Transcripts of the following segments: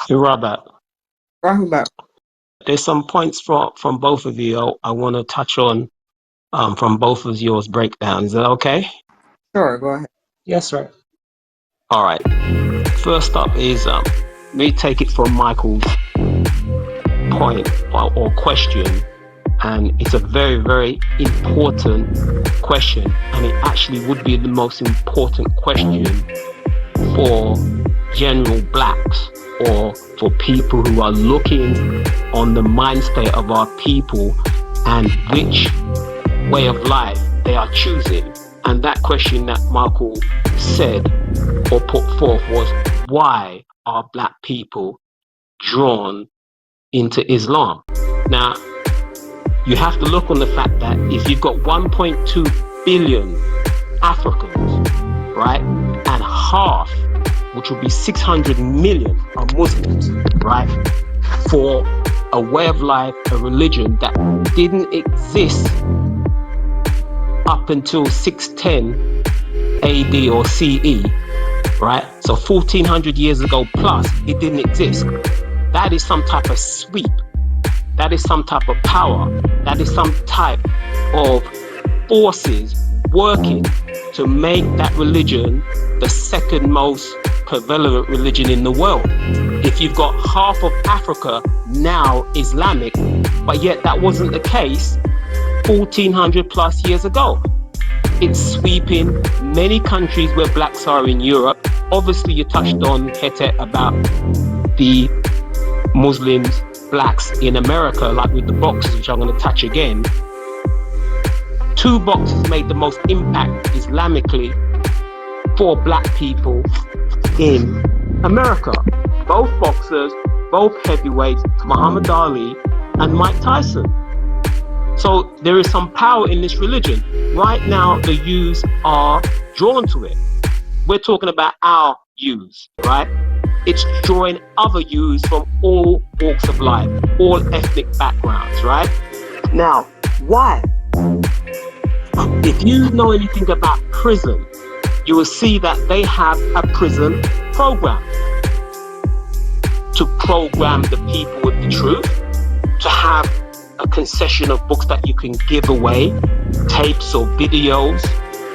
Hey, Robert, Rahubat. there's some points from both of you I want to touch on from both of yours breakdown. Is that okay? Sure, go ahead. Yes, sir. All right. First up is me take it from Michael's point or question, and it's a very, very important question, and it actually would be the most important question for general blacks or for people who are looking on the mind state of our people and which way of life they are choosing. And that question that Michael said or put forth was, why are black people drawn into Islam? Now, you have to look on the fact that if you've got 1.2 billion Africans, right, and half, which would be 600 million, are Muslims, right, for a way of life, a religion that didn't exist up until 610 AD or CE, right? So 1400 years ago plus, it didn't exist. That is some type of sweep. That is some type of power. That is some type of forces working to make that religion the second most prevalent religion in the world. If you've got half of Africa now Islamic, but yet that wasn't the case 1400 plus years ago. It's sweeping many countries where blacks are in Europe. Obviously, you touched on, Hete, about the Muslims, blacks in America, like with the boxers, which I'm going to touch again. Two boxers made the most impact Islamically for black people in America. Both boxers, both heavyweights, Muhammad Ali and Mike Tyson. So there is some power in this religion. Right now, the youths are drawn to it. We're talking about our youths, right? It's drawing other youths from all walks of life, all ethnic backgrounds, right? Now, why? If you know anything about prison, you will see that they have a prison program to program the people with the truth, to have a concession of books that you can give away, tapes or videos,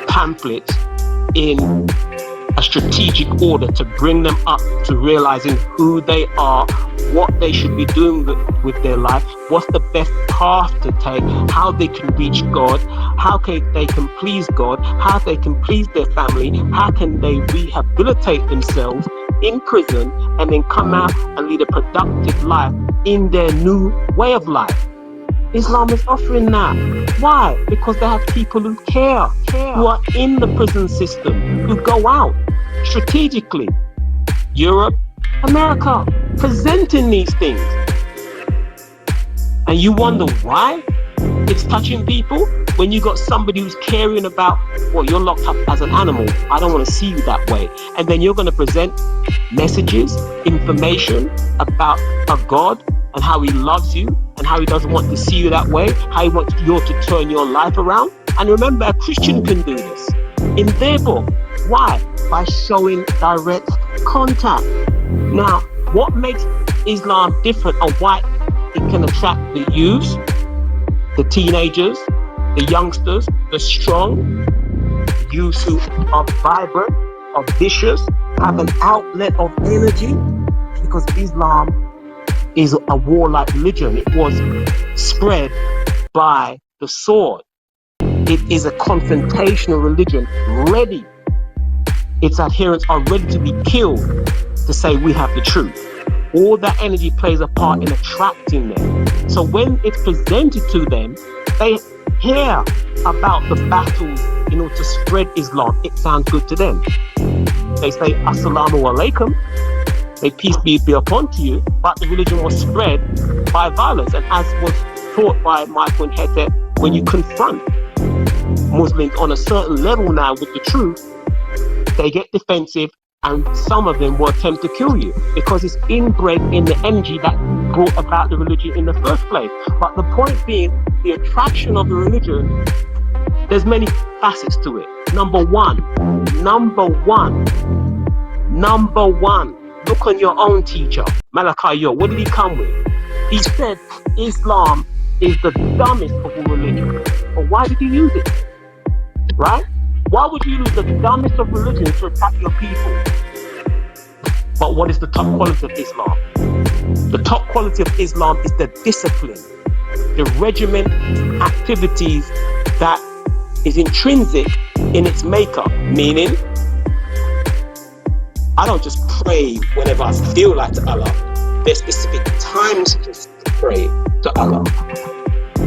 pamphlets in a strategic order to bring them up to realizing who they are, what they should be doing with their life, what's the best path to take, how they can reach God, they can please God, how they can please their family, how can they rehabilitate themselves in prison and then come out and lead a productive life in their new way of life. Islam is offering that. Why? Because they have people who care, who are in the prison system, who go out strategically. Europe, America, presenting these things. And you wonder why it's touching people? When you got somebody who's caring about, well, you're locked up as an animal, I don't want to see you that way. And then you're going to present messages, information about a God and how he loves you and how he doesn't want to see you that way, how he wants you to turn your life around. And remember, a Christian can do this in their book. Why? By showing direct contact. Now, what makes Islam different and why it can attract the youth, the teenagers, the youngsters, the strong, youths who are vibrant, are vicious, have an outlet of energy, because Islam is a warlike religion. It was spread by the sword. It is a confrontational religion, ready. Its adherents are ready to be killed to say we have the truth. All that energy plays a part in attracting them. So when it's presented to them, they hear about the battles in order to spread Islam. It sounds good to them. They say, Assalamu alaikum. May peace be upon to you. But the religion was spread by violence. And as was taught by Michael and Hete, when you confront Muslims on a certain level now with the truth, they get defensive, and some of them will attempt to kill you because it's inbred in the energy that brought about the religion in the first place. But the point being, the attraction of the religion, there's many facets to it. Number one, Look on your own teacher, Malachi York. What did he come with? He said Islam is the dumbest of all religions. But why did he use it? Right? Why would you use the dumbest of religions to attack your people? But what is the top quality of Islam? The top quality of Islam is the discipline, the regimen, activities that is intrinsic in its makeup. Meaning, I don't just pray whenever I feel like to Allah. There's specific times to pray to Allah.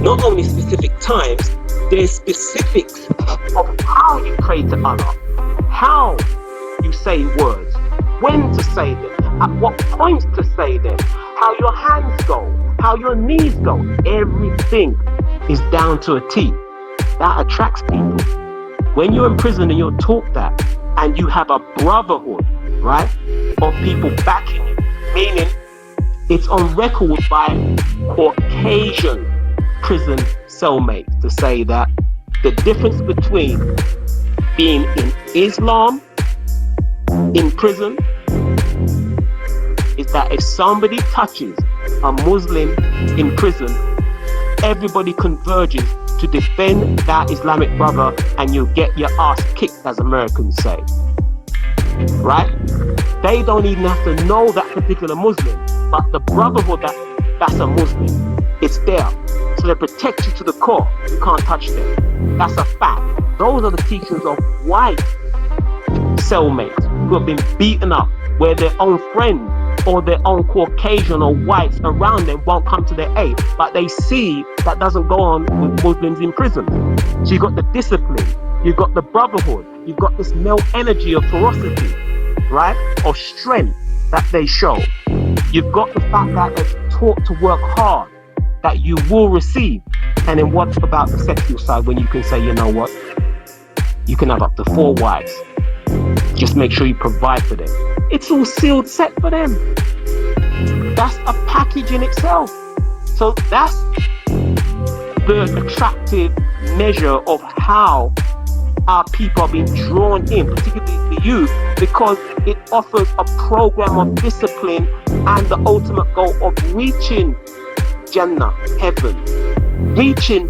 Not only specific times, there's specifics of how you pray to Allah, how you say words, when to say them, at what points to say them, how your hands go, how your knees go. Everything is down to a T. That attracts people. When you're in prison and you're taught that, and you have a brotherhood, right, of people backing you, meaning it's on record by Caucasian prison cellmates to say that the difference between being in Islam in prison is that if somebody touches a Muslim in prison, everybody converges to defend that Islamic brother, and you'll get your ass kicked, as Americans say. Right? They don't even have to know that particular Muslim, but the brotherhood that's a Muslim, it's there. So they protect you to the core. You can't touch them. That's a fact. Those are the teachings of white cellmates who have been beaten up, where their own friends or their own Caucasian or whites around them won't come to their aid. But they see that doesn't go on with Muslims in prison. So you've got the discipline, you've got the brotherhood, you've got this male energy of ferocity, right? Of strength that they show. You've got the fact that they're taught to work hard, that you will receive. And then what about the sexual side, when you can say, you know what, you can have up to 4 wives. Just make sure you provide for them. It's all sealed set for them. That's a package in itself. So that's the attractive measure of how our people are being drawn in, particularly the youth, because it offers a program of discipline and the ultimate goal of reaching Jannah, heaven, reaching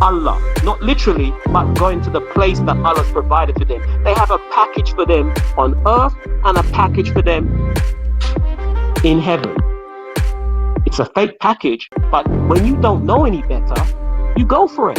Allah, not literally, but going to the place that Allah's provided for them. They have a package for them on earth and a package for them in heaven. It's a fake package, but when you don't know any better, you go for it.